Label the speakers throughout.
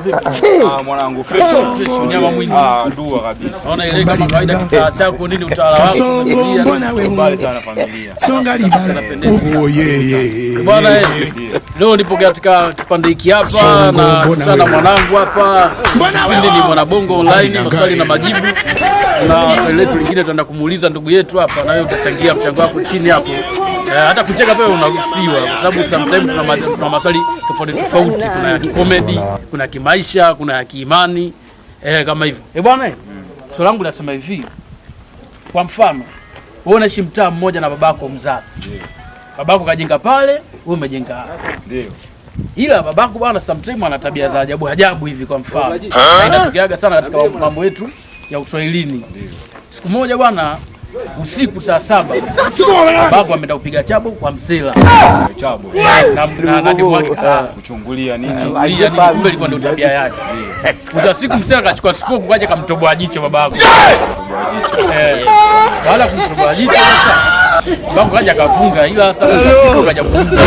Speaker 1: vipi?
Speaker 2: Mwanangu fresh.
Speaker 1: Nyama mwingi.
Speaker 2: Dua kabisa.
Speaker 1: Naona ile kama kawaida kitaa chako nini utawala wako.
Speaker 3: Mbona wewe
Speaker 2: mbali sana familia.
Speaker 3: Songa libala. Oh yeah.
Speaker 1: Bwana leo nipo katika kipande hiki hapa na sana mwanangu hapa. Mimi ni Mwanabongo Online, maswali na majibu. Na swali letu lingine tunaenda kumuuliza ndugu yetu hapa, na wewe utachangia mchango wako chini hapo. Hata kucheka pia unaruhusiwa kwa sababu sometimes tuna maswali tofauti tofauti, kuna ya comedy, kuna kimaisha, kuna ya kiimani, kama hivyo. Bwana, swali langu nasema hivi. Kwa mfano, wewe unaishi mtaa mmoja na babako mzazi. Ndio. Babako kajenga pale, wewe umejenga hapa. Ndio. Ila babako bwana sometimes ana tabia za ajabu ajabu hivi kwa mfano. Inatokeaga sana katika mambo yetu ya Uswahilini. Ndio. Siku moja bwana usiku saa 7 babako ameenda kupiga chabo kwa msela.
Speaker 2: Chabo.
Speaker 1: Na ndio mwake
Speaker 2: kuchungulia nini?
Speaker 1: Kumbe ilikuwa ndio tabia yake. Usiku msela akachukua spoku kaja kamtoboa jicho babako. Baada kumtoboa jicho sasa babako kaja kafunga, ila sasa usiku kaja kufunga.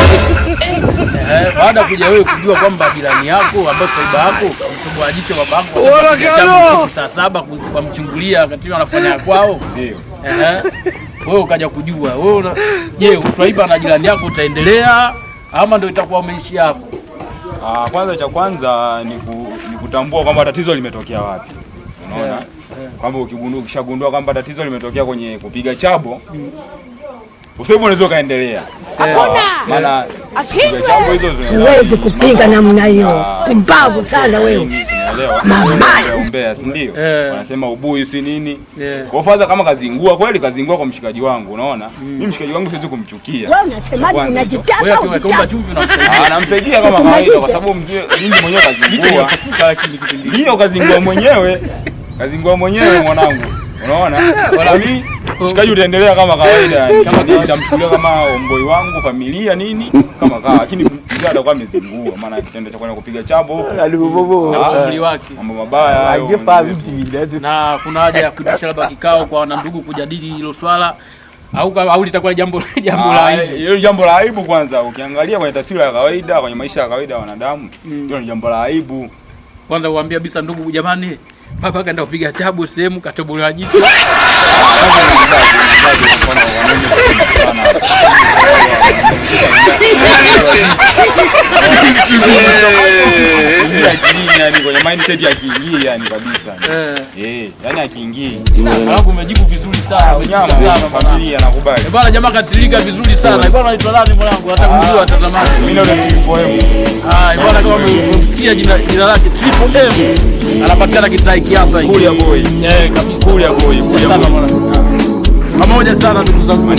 Speaker 1: Baada kuja wewe kujua kwamba jirani yako ambaye saiba yako mtoboa jicho babako saa 7 kwa mchungulia wakati wanafanya kwao. Ndio. Wewe ukaja kujua wewe je, uswaiba na jirani yako utaendelea ama ndio itakuwa umeishi hapo?
Speaker 2: Kwanza cha kwanza ni kutambua kwamba tatizo limetokea wapi. Unaona? Kwamba ukishagundua kwamba tatizo limetokea kwenye kupiga chabo, uswaiba unaweza kaendelea. Maana chabo hizo
Speaker 4: huwezi kupinga namna hiyo. Mbavu sana wewe.
Speaker 2: Umbea, si ndio? Wanasema ubuyu si nini? Kwa fadha kama kazingua kweli kazingua kwa mshikaji wangu, unaona? Mimi mshikaji wangu siwezi kumchukia.
Speaker 4: Wewe unasemaje unajitaka?
Speaker 1: Wewe ukiomba chumvi unamsaidia.
Speaker 2: Anamsaidia kama kawaida kwa sababu mzee mimi mwenyewe kazingua. Ndio kazingua mwenyewe. Kazingua mwenyewe mwanangu. Unaona? Wala mimi mshikaji utaendelea kama kawaida yani. Kama nitamchukulia kama omboi wangu, familia nini? Kama kawa. Lakini mzee atakuwa amezingua maana kitendo cha kwenda kupiga chabo
Speaker 1: umri wake.
Speaker 2: Mambo mabaya.
Speaker 1: Na kuna haja ya kuitisha labda kikao kwa wanandugu kujadili hilo swala au litakuwa jambo la aibu?
Speaker 2: Hilo jambo la aibu kwanza. Ukiangalia kwenye taswira ya kawaida, kwenye maisha ya kawaida ya wanadamu, hilo ni jambo la aibu.
Speaker 1: Kwanza uambia bisa ndugu, jamani baba kaenda kupiga chabu sehemu katobolewa jicho.
Speaker 2: Yani kwenye mindset ya kiingia yani kabisa. Yani akiingia.
Speaker 1: Alafu umejibu vizuri sana.
Speaker 2: Familia nakubali.
Speaker 1: Bwana jamaa katilika vizuri sana. Bwana anaitwa nani mwanangu? Hata kujua watazamaji.
Speaker 2: Mimi ndio nimefahamu.
Speaker 1: Bwana kama umemsikia jina lake Triple M. Anapatikana Kitaiki hapa hivi.
Speaker 2: Kulia boy.
Speaker 1: Kabisa.
Speaker 2: Kulia boy.
Speaker 1: Pamoja sana ndugu zangu.